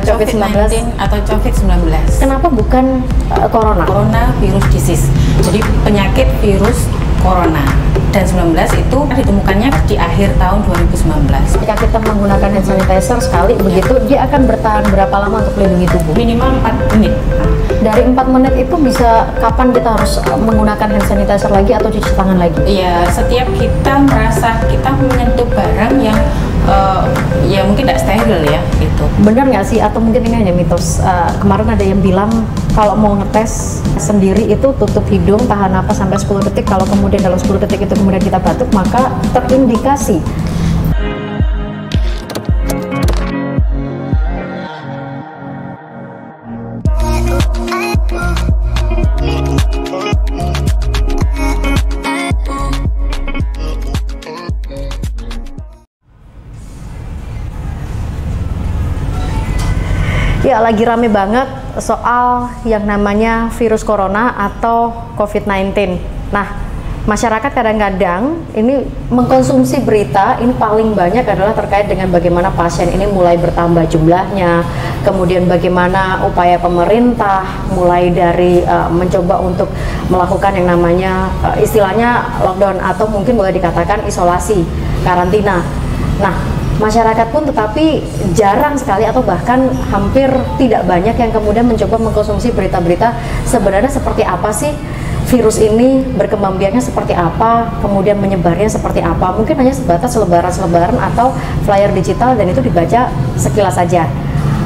COVID-19 atau COVID-19. Kenapa bukan corona? Coronavirus disease. Jadi penyakit virus corona. Dan 19 itu ditemukannya di akhir tahun 2019. Jika kita menggunakan hand sanitizer sekali begitu, dia akan bertahan berapa lama untuk melindungi tubuh? Minimal 4 menit. Dari 4 menit itu bisa kapan kita harus menggunakan hand sanitizer lagi atau cuci tangan lagi? Iya, setiap kita merasa kita menyentuh barang yang ya mungkin tidak steril ya gitu. Benar nggak sih, atau mungkin ini hanya mitos? Kemarin ada yang bilang kalau mau ngetes sendiri itu tutup hidung, tahan napas sampai 10 detik. Kalau kemudian dalam 10 detik itu kemudian kita batuk, maka terindikasi. Ya, lagi rame banget soal yang namanya virus corona atau COVID-19. Nah, masyarakat kadang-kadang ini mengkonsumsi berita, ini paling banyak adalah terkait dengan bagaimana pasien ini mulai bertambah jumlahnya, kemudian bagaimana upaya pemerintah mulai dari mencoba untuk melakukan yang namanya istilahnya lockdown atau mungkin boleh dikatakan isolasi, karantina. Nah, masyarakat pun tetapi jarang sekali atau bahkan hampir tidak banyak yang kemudian mencoba mengkonsumsi berita-berita sebenarnya seperti apa sih virus ini, berkembang biaknya seperti apa, kemudian menyebarnya seperti apa. Mungkin hanya sebatas selebaran-selebaran atau flyer digital dan itu dibaca sekilas saja.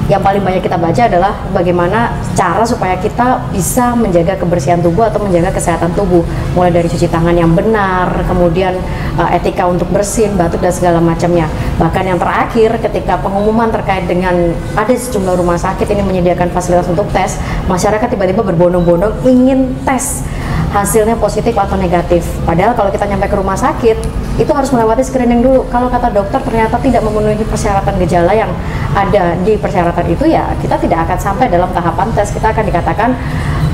Yang paling banyak kita baca adalah bagaimana cara supaya kita bisa menjaga kebersihan tubuh atau menjaga kesehatan tubuh, mulai dari cuci tangan yang benar, kemudian etika untuk bersin, batuk dan segala macamnya. Bahkan yang terakhir ketika pengumuman terkait dengan ada sejumlah rumah sakit ini menyediakan fasilitas untuk tes, masyarakat tiba-tiba berbondong-bondong ingin tes hasilnya positif atau negatif. Padahal kalau kita nyampe ke rumah sakit itu harus melewati screening dulu. Kalau kata dokter ternyata tidak memenuhi persyaratan gejala yang ada di persyaratan itu, ya kita tidak akan sampai dalam tahapan tes. Kita akan dikatakan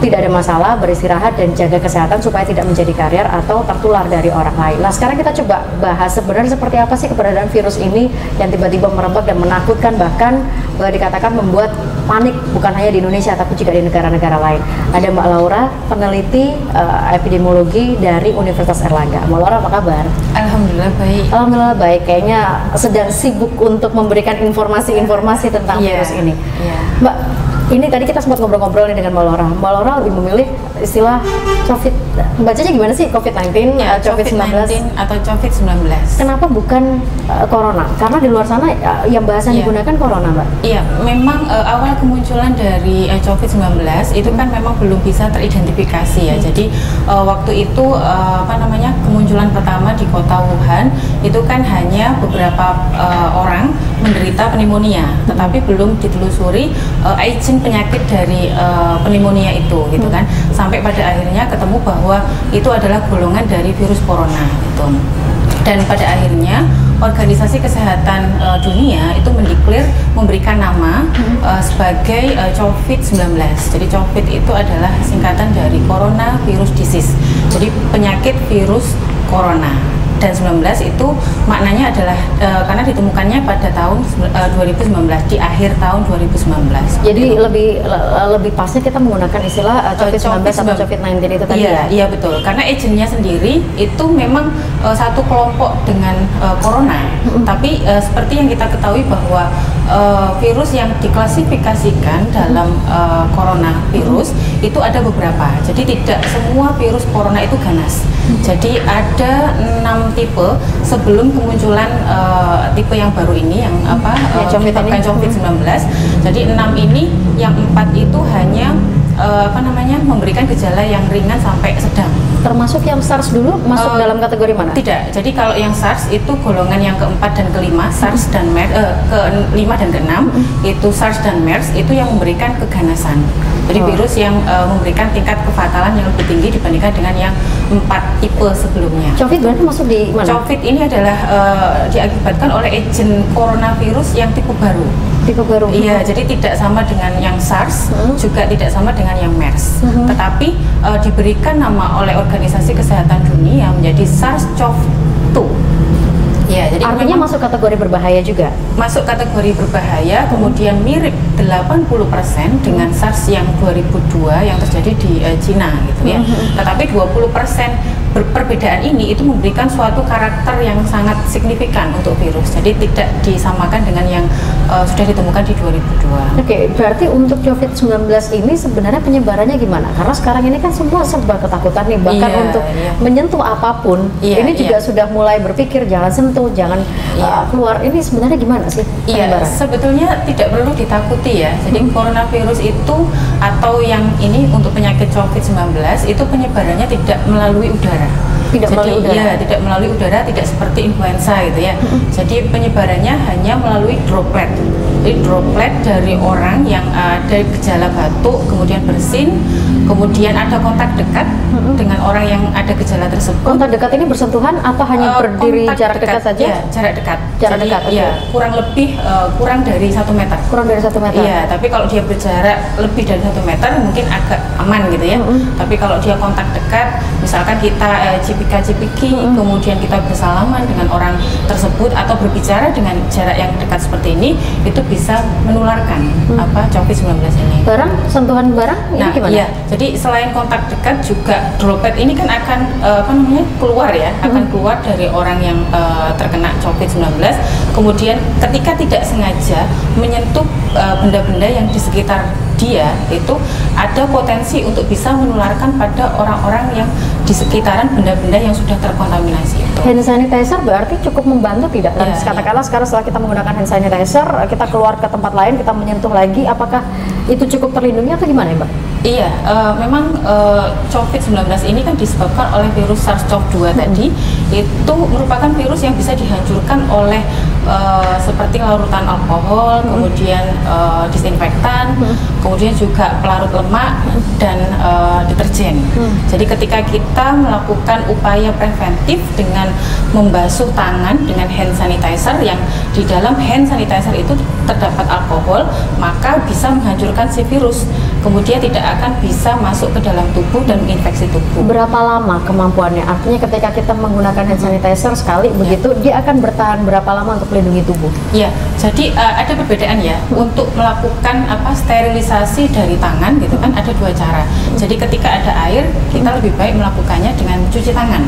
tidak ada masalah, beristirahat dan jaga kesehatan supaya tidak menjadi karier atau tertular dari orang lain. Nah, sekarang kita coba bahas sebenarnya seperti apa sih keberadaan virus ini yang tiba-tiba merebak dan menakutkan, bahkan boleh dikatakan membuat panik bukan hanya di Indonesia tapi juga di negara-negara lain. Ada Mbak Laura, peneliti epidemiologi dari Universitas Airlangga. Mbak Laura, apa kabar? Alhamdulillah baik. Alhamdulillah baik. Kayaknya sedang sibuk untuk memberikan informasi-informasi tentang virus ini. Mbak, ini tadi kita sempat ngobrol-ngobrol nih dengan Mbak Laura. Mbak Laura lebih memilih istilah COVID, bacanya gimana sih? COVID-19 ya, COVID-19 atau COVID-19. Kenapa bukan corona? Karena di luar sana yang bahasa yang digunakan corona, Mbak. Iya, memang awal kemunculan dari COVID-19 itu kan memang belum bisa teridentifikasi ya. Jadi waktu itu kemunculan pertama di kota Wuhan itu kan hanya beberapa orang menderita pneumonia, tetapi belum ditelusuri agent penyakit dari pneumonia itu gitu kan, sampai pada akhirnya ketemu bahwa itu adalah golongan dari virus corona gitu. Dan pada akhirnya Organisasi Kesehatan Dunia itu memberikan nama sebagai COVID-19. Jadi COVID itu adalah singkatan dari Coronavirus Disease, jadi penyakit virus corona. Dan 19 itu maknanya adalah karena ditemukannya pada tahun 2019, di akhir tahun 2019. Jadi lebih pasnya kita menggunakan istilah COVID-19 atau COVID-19 itu tadi ya? Iya betul, karena agentnya sendiri itu memang satu kelompok dengan corona. Tapi seperti yang kita ketahui bahwa virus yang diklasifikasikan dalam coronavirus itu ada beberapa. Jadi tidak semua virus corona itu ganas. Jadi ada 6 tipe sebelum kemunculan tipe yang baru ini yang menyebabkan COVID-19. Jadi 6 ini, yang 4 itu hanya memberikan gejala yang ringan sampai sedang. Termasuk yang SARS dulu masuk dalam kategori mana? Tidak. Jadi kalau yang SARS itu golongan yang keempat dan kelima, SARS dan MERS, kelima dan keenam itu SARS dan MERS itu yang memberikan keganasan. Jadi virus yang memberikan tingkat kefatalan yang lebih tinggi dibandingkan dengan yang 4 tipe sebelumnya. COVID berarti masuk di mana? COVID ini adalah diakibatkan oleh agent coronavirus yang tipe baru. Tipe baru? Iya, jadi tidak sama dengan yang SARS, juga tidak sama dengan yang MERS. Tetapi diberikan nama oleh Organisasi Kesehatan Dunia menjadi SARS-CoV-2. Ya, jadi artinya masuk kategori berbahaya juga. Masuk kategori berbahaya, kemudian mirip 80% dengan SARS yang 2002 yang terjadi di Cina gitu ya. Tetapi 20% perbedaan ini itu memberikan suatu karakter yang sangat signifikan untuk virus. Jadi tidak disamakan dengan yang sudah ditemukan di 2002. Oke, berarti untuk COVID-19 ini sebenarnya penyebarannya gimana? Karena sekarang ini kan semua serba ketakutan nih, bahkan untuk menyentuh apapun, ini juga sudah mulai berpikir jangan sentuh, jangan keluar. Ini sebenarnya gimana sih penyebaran? Sebetulnya tidak perlu ditakuti ya. Jadi coronavirus itu atau yang ini untuk penyakit COVID-19 itu penyebarannya tidak melalui udara. Tidak melalui udara. Ya, tidak melalui udara, tidak seperti influenza gitu ya. Jadi penyebarannya hanya melalui droplet. Jadi droplet dari orang yang ada gejala batuk, kemudian bersin, kemudian ada kontak dekat dengan orang yang ada gejala tersebut. Kontak dekat ini bersentuhan atau hanya berdiri jarak dekat saja? Ya, jarak dekat. Jarak Jadi, dekat. Ya, kurang lebih kurang dari 1 meter. Kurang dari 1 meter. Iya, tapi kalau dia berjarak lebih dari 1 meter mungkin agak aman gitu ya. Tapi kalau dia kontak dekat, misalkan kita cipika-cipiki, kemudian kita bersalaman dengan orang tersebut atau berbicara dengan jarak yang dekat seperti ini, itu bisa menularkan COVID-19 ini. Barang, sentuhan barang ini gimana? Iya, jadi selain kontak dekat juga droplet ini kan akan keluar ya, akan keluar dari orang yang terkena COVID-19. Kemudian ketika tidak sengaja menyentuh benda-benda yang di sekitar dia, itu ada potensi untuk bisa menularkan pada orang-orang yang di sekitaran benda-benda yang sudah terkontaminasi itu. Hand sanitizer berarti cukup membantu tidak? Dan katakanlah sekarang setelah kita menggunakan hand sanitizer, kita keluar ke tempat lain, kita menyentuh lagi, apakah itu cukup terlindungi atau gimana ya, Mbak? Iya, memang COVID-19 ini kan disebabkan oleh virus SARS-CoV-2 tadi. Itu merupakan virus yang bisa dihancurkan oleh seperti larutan alkohol, kemudian disinfektan, kemudian juga pelarut lemak dan deterjen. Jadi ketika kita melakukan upaya preventif dengan membasuh tangan dengan hand sanitizer yang di dalam hand sanitizer itu terdapat alkohol, maka bisa menghancurkan si virus. Kemudian tidak akan bisa masuk ke dalam tubuh dan menginfeksi tubuh. Berapa lama kemampuannya? Artinya ketika kita menggunakan hand sanitizer sekali begitu, dia akan bertahan berapa lama untuk melindungi tubuh? Ya, jadi ada perbedaan ya. Untuk melakukan sterilisasi dari tangan gitu kan ada 2 cara. Jadi ketika ada air, kita lebih baik melakukannya dengan cuci tangan.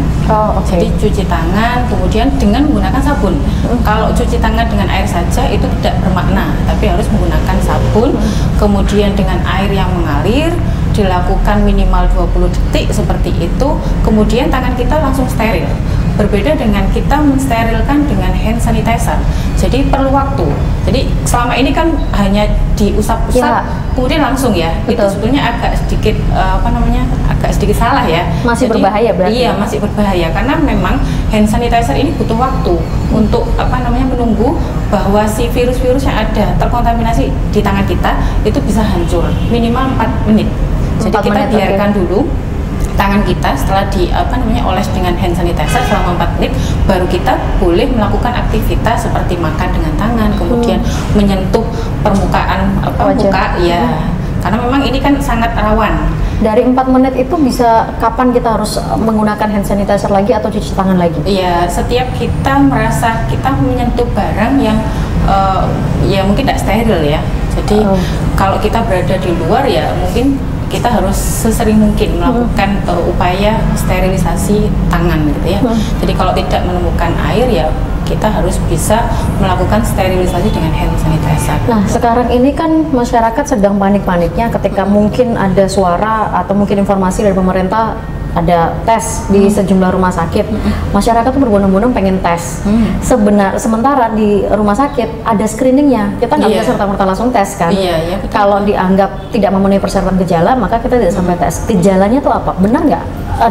Jadi cuci tangan, kemudian dengan menggunakan sabun. Kalau cuci tangan dengan air saja itu tidak bermakna, tapi harus menggunakan sabun, kemudian dengan air yang mengalir, dilakukan minimal 20 detik seperti itu, kemudian tangan kita langsung steril. Berbeda dengan kita mensterilkan dengan hand sanitizer, jadi perlu waktu. Jadi selama ini kan hanya diusap-usap, kemudian langsung ya. Betul. Itu sebetulnya agak sedikit agak sedikit salah ya. Masih jadi, berbahaya berarti? Iya, masih berbahaya karena memang hand sanitizer ini butuh waktu untuk menunggu bahwa si virus-virus yang ada terkontaminasi di tangan kita itu bisa hancur minimal 4 menit. Jadi kita biarkan dulu tangan kita setelah oles dengan hand sanitizer selama 4 menit, baru kita boleh melakukan aktivitas seperti makan dengan tangan, kemudian menyentuh permukaan muka ya. Karena memang ini kan sangat rawan. Dari 4 menit itu bisa kapan kita harus menggunakan hand sanitizer lagi atau cuci tangan lagi? Iya, setiap kita merasa kita menyentuh barang yang ya mungkin tidak steril ya. Jadi kalau kita berada di luar ya mungkin kita harus sesering mungkin melakukan upaya sterilisasi tangan gitu ya. Jadi kalau tidak menemukan air ya kita harus bisa melakukan sterilisasi dengan hand sanitizer. Nah, sekarang ini kan masyarakat sedang panik-paniknya ketika mungkin ada suara atau mungkin informasi dari pemerintah ada tes di sejumlah rumah sakit. Masyarakat tuh berbondong-bondong pengen tes. Sementara di rumah sakit ada screeningnya. Kita nggak bisa serta-merta langsung tes kan. Kalau dianggap tidak memenuhi persyaratan gejala, maka kita tidak sampai tes. Gejalanya tuh apa? Benar nggak?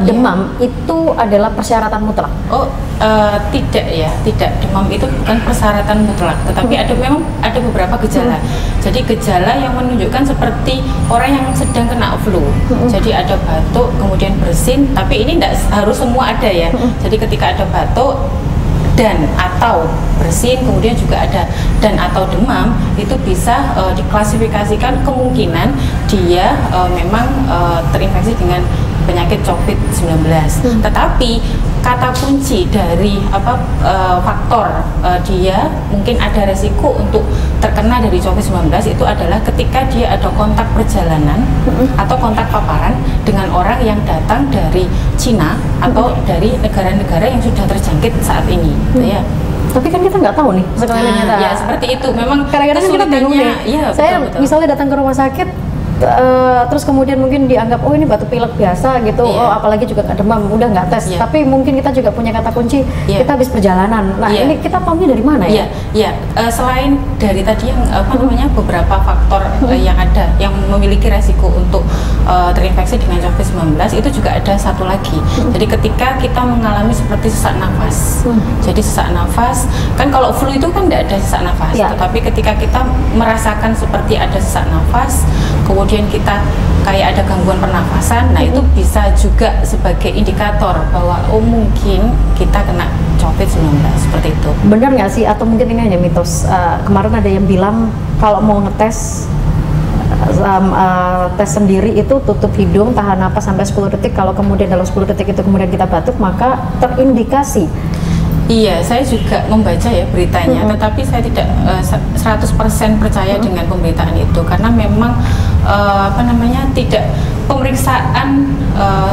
Demam itu adalah persyaratan mutlak? Tidak ya, tidak. Demam itu bukan persyaratan mutlak, tetapi memang ada beberapa gejala. Jadi gejala yang menunjukkan seperti orang yang sedang kena flu. Jadi ada batuk, kemudian bersin, tapi ini tidak harus semua ada ya. Jadi ketika ada batuk dan atau bersin, kemudian juga ada dan atau demam, itu bisa diklasifikasikan kemungkinan dia memang terinfeksi dengan penyakit COVID-19. Tetapi kata kunci dari faktor dia mungkin ada resiko untuk terkena dari COVID-19 itu adalah ketika dia ada kontak perjalanan atau kontak paparan dengan orang yang datang dari Cina atau dari negara-negara yang sudah terjangkit saat ini, gitu ya. Tapi kan kita nggak tahu nih sekelilingnya. Ya seperti itu. Memang kadang-kadang kita bingung nih. Ya, saya betul. Misalnya datang ke rumah sakit, terus kemudian mungkin dianggap oh ini batuk pilek biasa gitu, oh apalagi juga nggak demam, udah nggak tes. Tapi mungkin kita juga punya kata kunci, kita habis perjalanan. Nah ini kita tahunya dari mana ya? Selain dari tadi yang beberapa faktor yang ada yang memiliki resiko untuk terinfeksi dengan COVID-19, itu juga ada satu lagi. Jadi ketika kita mengalami seperti sesak nafas, jadi sesak nafas kan kalau flu itu kan tidak ada sesak nafas, tetapi ketika kita merasakan seperti ada sesak nafas, kemudian kita kayak ada gangguan pernafasan, nah itu bisa juga sebagai indikator bahwa mungkin kita kena COVID-19, seperti itu. Benar nggak sih? Atau mungkin ini hanya mitos? Kemarin ada yang bilang kalau mau ngetes tes sendiri itu tutup hidung, tahan napas sampai 10 detik, kalau kemudian dalam 10 detik itu kemudian kita batuk, maka terindikasi. Iya, saya juga membaca ya beritanya, tetapi saya tidak 100% percaya dengan pemberitaan itu, karena memang tidak pemeriksaan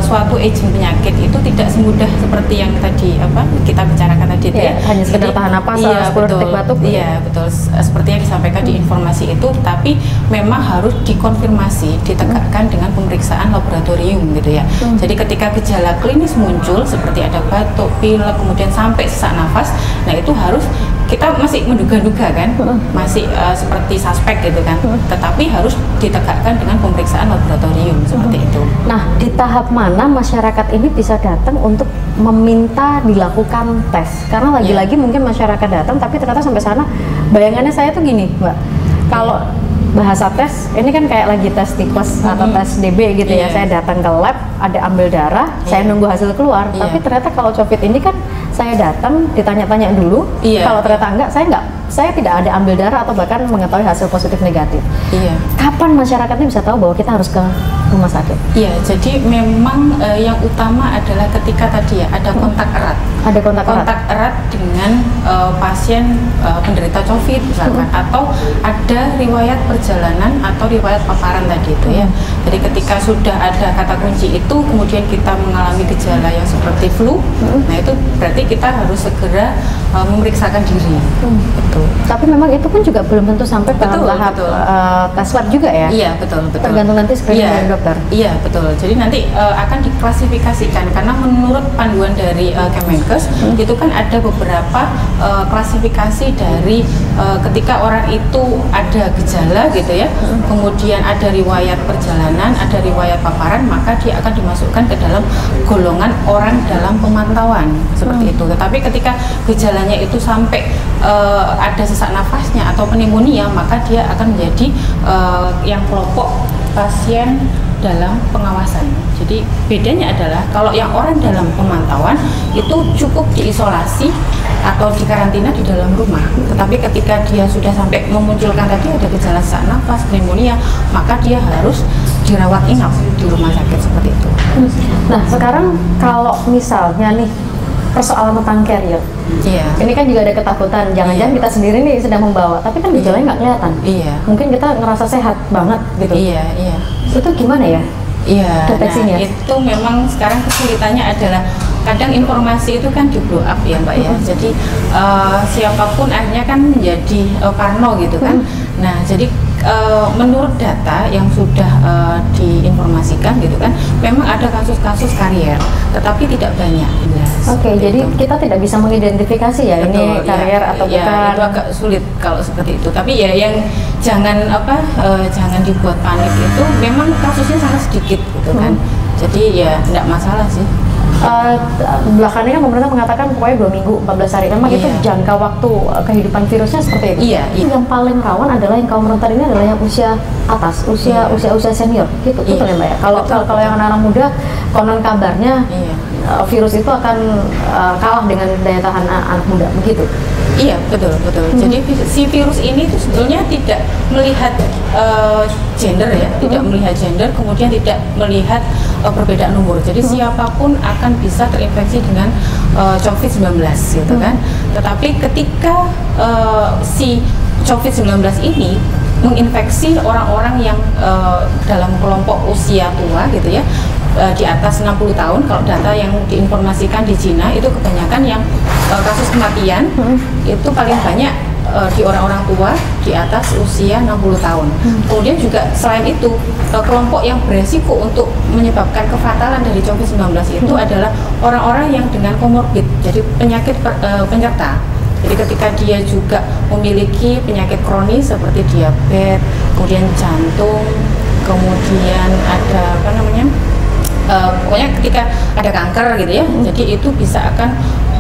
suatu agent penyakit itu tidak semudah seperti yang tadi kita bicarakan tadi ya. Hanya sekedar tahan napas 10 detik batuk. Iya, betul. Seperti yang disampaikan di informasi itu, tapi memang harus dikonfirmasi, ditegakkan dengan pemeriksaan laboratorium gitu ya. Jadi ketika gejala klinis muncul seperti ada batuk, pilek, kemudian sampai sesak nafas, nah itu harus kita masih menduga-duga kan, masih seperti suspek gitu kan, tetapi harus ditegakkan dengan pemeriksaan laboratorium seperti itu. Nah, di tahap mana masyarakat ini bisa datang untuk meminta dilakukan tes? Karena lagi-lagi mungkin masyarakat datang, tapi ternyata sampai sana bayangannya saya tuh gini, Mbak, kalau bahasa tes, ini kan kayak lagi tes tipes atau tes DB gitu ya, saya datang ke lab, ada ambil darah, saya nunggu hasil keluar, tapi ternyata kalau COVID ini kan saya datang, ditanya-tanya dulu, kalau ternyata enggak, saya tidak ada ambil darah atau bahkan mengetahui hasil positif negatif. Kapan masyarakatnya bisa tahu bahwa kita harus ke rumah sakit? Iya, jadi memang yang utama adalah ketika tadi ya ada kontak erat. Ada kontak erat dengan pasien penderita COVID misalkan, atau ada riwayat perjalanan atau riwayat paparan tadi itu ya. Jadi ketika sudah ada kata kunci itu, kemudian kita mengalami gejala yang seperti flu, nah itu berarti kita harus segera memeriksakan diri. Betul. Tapi memang itu pun juga belum tentu sampai ke tahap tes swab juga ya? Iya, betul. Tergantung nanti screening dari dokter? Iya, betul. Jadi nanti akan diklasifikasikan, karena menurut panduan dari Kemenkes itu kan ada beberapa klasifikasi dari ketika orang itu ada gejala gitu ya, kemudian ada riwayat perjalanan, ada riwayat paparan, maka dia akan dimasukkan ke dalam golongan orang dalam pemantauan seperti itu. Tetapi ketika gejalanya itu sampai ada sesak nafasnya atau pneumonia, maka dia akan menjadi yang kelompok pasien dalam pengawasan. Jadi bedanya adalah kalau yang orang dalam pemantauan itu cukup diisolasi atau dikarantina di dalam rumah. Tetapi ketika dia sudah sampai memunculkan tadi ada gejala sesak nafas, pneumonia, maka dia harus dirawat inap di rumah sakit seperti itu. Nah, sekarang kalau misalnya nih persoalan tentang carrier, ini kan juga ada ketakutan, jangan-jangan kita sendiri nih sedang membawa, tapi kan gejalanya nggak kelihatan. Mungkin kita ngerasa sehat banget gitu. Itu gimana ya? Deteksinya? Nah, itu memang sekarang kesulitannya adalah kadang informasi itu kan di blow up ya Mbak ya. Jadi siapapun akhirnya kan menjadi parno gitu kan. Nah, jadi menurut data yang sudah diinformasikan gitu kan, memang ada kasus-kasus karier, tetapi tidak banyak. Jadi kita tidak bisa mengidentifikasi ya, ini karier atau bukan. Itu agak sulit kalau seperti itu. Tapi ya yang jangan jangan dibuat panik, itu memang kasusnya sangat sedikit gitu kan. Jadi ya tidak masalah sih. Belakangan kan pemerintah mengatakan pokoknya 2 minggu, 14 hari. Memang itu jangka waktu kehidupan virusnya seperti itu. Yang paling rawan adalah yang kaum rentan ini adalah yang usia atas, usia senior gitu. Betul ya Mbak ya? Kalau yang anak-anak muda, konon kabarnya virus itu akan kalah dengan daya tahan anak muda, begitu. Iya, betul. Jadi si virus ini tuh sebetulnya tidak melihat gender ya, tidak melihat gender, kemudian tidak melihat perbedaan umur. Jadi siapapun akan bisa terinfeksi dengan COVID-19 gitu kan. Tetapi ketika si COVID-19 ini menginfeksi orang-orang yang dalam kelompok usia tua gitu ya, di atas 60 tahun, kalau data yang diinformasikan di Cina itu kebanyakan yang kasus kematian itu paling banyak di orang-orang tua di atas usia 60 tahun. Kemudian juga selain itu kelompok yang beresiko untuk menyebabkan kefatalan dari COVID-19 itu adalah orang-orang yang dengan komorbid, jadi penyakit penyerta. Jadi ketika dia juga memiliki penyakit kronis seperti diabetes, kemudian jantung, kemudian ada apa namanya, pokoknya ketika ada kanker gitu ya, jadi itu bisa akan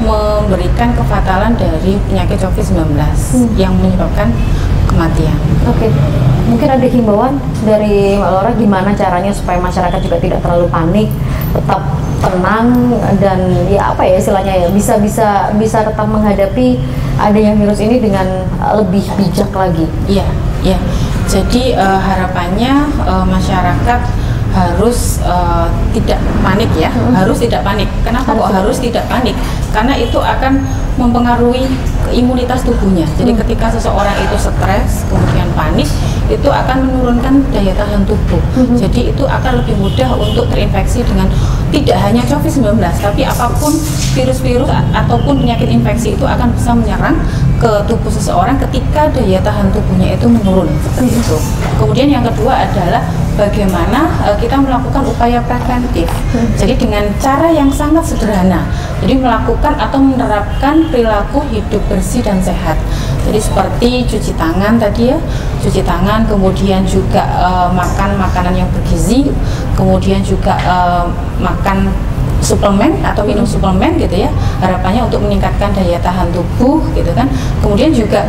memberikan kefatalan dari penyakit COVID-19 yang menyebabkan kematian. Oke. Mungkin ada himbauan dari Mbak Laura gimana caranya supaya masyarakat juga tidak terlalu panik, tetap tenang dan ya apa ya istilahnya ya bisa tetap menghadapi adanya virus ini dengan lebih bijak lagi. Iya, iya. Jadi harapannya masyarakat harus tidak panik ya, harus tidak panik. Kenapa kok harus tidak panik? Karena itu akan mempengaruhi imunitas tubuhnya. Jadi ketika seseorang itu stres, kemudian panik, itu akan menurunkan daya tahan tubuh. Jadi itu akan lebih mudah untuk terinfeksi dengan tidak hanya COVID-19, tapi apapun virus-virus ataupun penyakit infeksi itu akan bisa menyerang ke tubuh seseorang ketika daya tahan tubuhnya itu menurun seperti itu. Kemudian yang kedua adalah bagaimana kita melakukan upaya preventif. Jadi dengan cara yang sangat sederhana. Jadi melakukan atau menerapkan perilaku hidup bersih dan sehat. Jadi seperti cuci tangan tadi ya, cuci tangan, kemudian juga makan makanan yang bergizi, kemudian juga makan suplemen atau minum suplemen gitu ya, harapannya untuk meningkatkan daya tahan tubuh gitu kan. Kemudian juga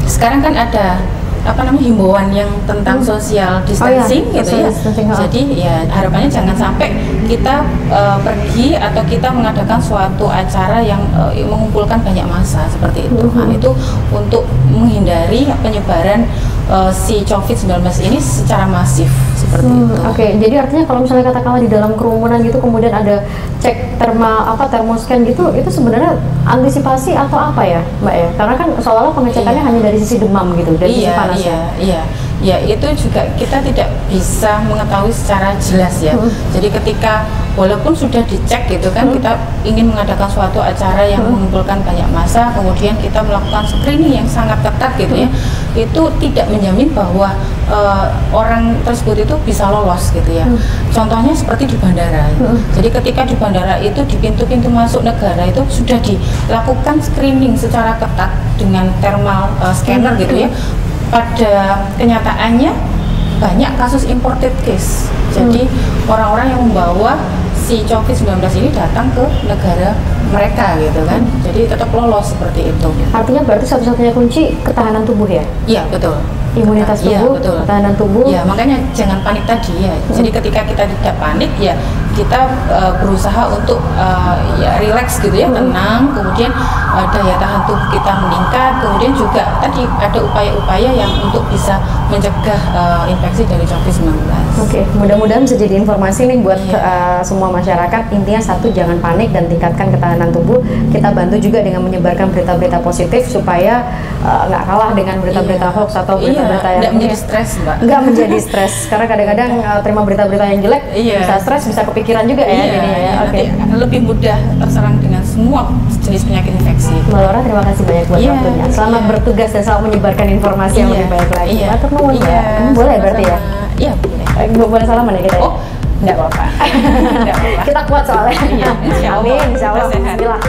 sekarang kan ada apa namanya himbauan yang tentang social distancing gitu ya. Jadi ya harapannya jangan sampai kita pergi atau kita mengadakan suatu acara yang mengumpulkan banyak massa seperti itu. Nah, itu untuk menghindari penyebaran si COVID-19 ini secara masif seperti itu. Oke, jadi artinya kalau misalnya katakanlah di dalam kerumunan gitu kemudian ada cek thermoscan gitu, itu sebenarnya antisipasi atau apa ya, Mbak ya? Karena kan seolah-olah pengecekannya hanya dari sisi demam gitu, dari sisi panas. Iya, itu juga kita tidak bisa mengetahui secara jelas ya. Jadi ketika walaupun sudah dicek gitu kan, kita ingin mengadakan suatu acara yang mengumpulkan banyak massa, kemudian kita melakukan screening yang sangat ketat gitu ya, itu tidak menjamin bahwa orang tersebut itu bisa lolos gitu ya. Contohnya seperti di bandara. Jadi ketika di bandara itu di pintu-pintu masuk negara itu sudah dilakukan screening secara ketat dengan thermal scanner gitu ya. Pada kenyataannya banyak kasus imported case. Jadi orang-orang yang membawa si COVID-19 ini datang ke negara mereka gitu kan. Jadi tetap lolos seperti itu. Artinya berarti satu-satunya kunci ketahanan tubuh ya? Iya, betul. Imunitas tubuh, ketahanan tubuh. Ya, makanya jangan panik tadi ya. Jadi ketika kita tidak panik ya kita berusaha untuk ya rileks gitu ya, tenang, kemudian daya tahan tubuh kita meningkat, kemudian juga tadi ada upaya-upaya yang untuk bisa mencegah infeksi dari COVID-19. Oke, mudah-mudahan bisa jadi informasi nih buat semua masyarakat. Intinya satu, jangan panik dan tingkatkan ketahanan tubuh. Kita bantu juga dengan menyebarkan berita-berita positif supaya nggak kalah dengan berita-berita hoax atau berita-berita yang nggak menjadi stres, Mbak. Nggak menjadi stres, karena kadang-kadang terima berita-berita yang jelek bisa stres, bisa kepikiran juga ya. Oke. Lebih mudah terserang dengan semua jenis penyakit infeksi. Mbak Laura, terima kasih banyak buat waktunya. Selamat bertugas dan selamat menyebarkan informasi yang lebih baik lagi. Atur nuwun, Mbak. Boleh berarti ya? Iya, boleh. Boleh salaman ya kita ya? Oh, enggak apa-apa. Kita kuat soalnya. Iya, insya Allah. Amin, insya Allah. Sehat. Bismillah.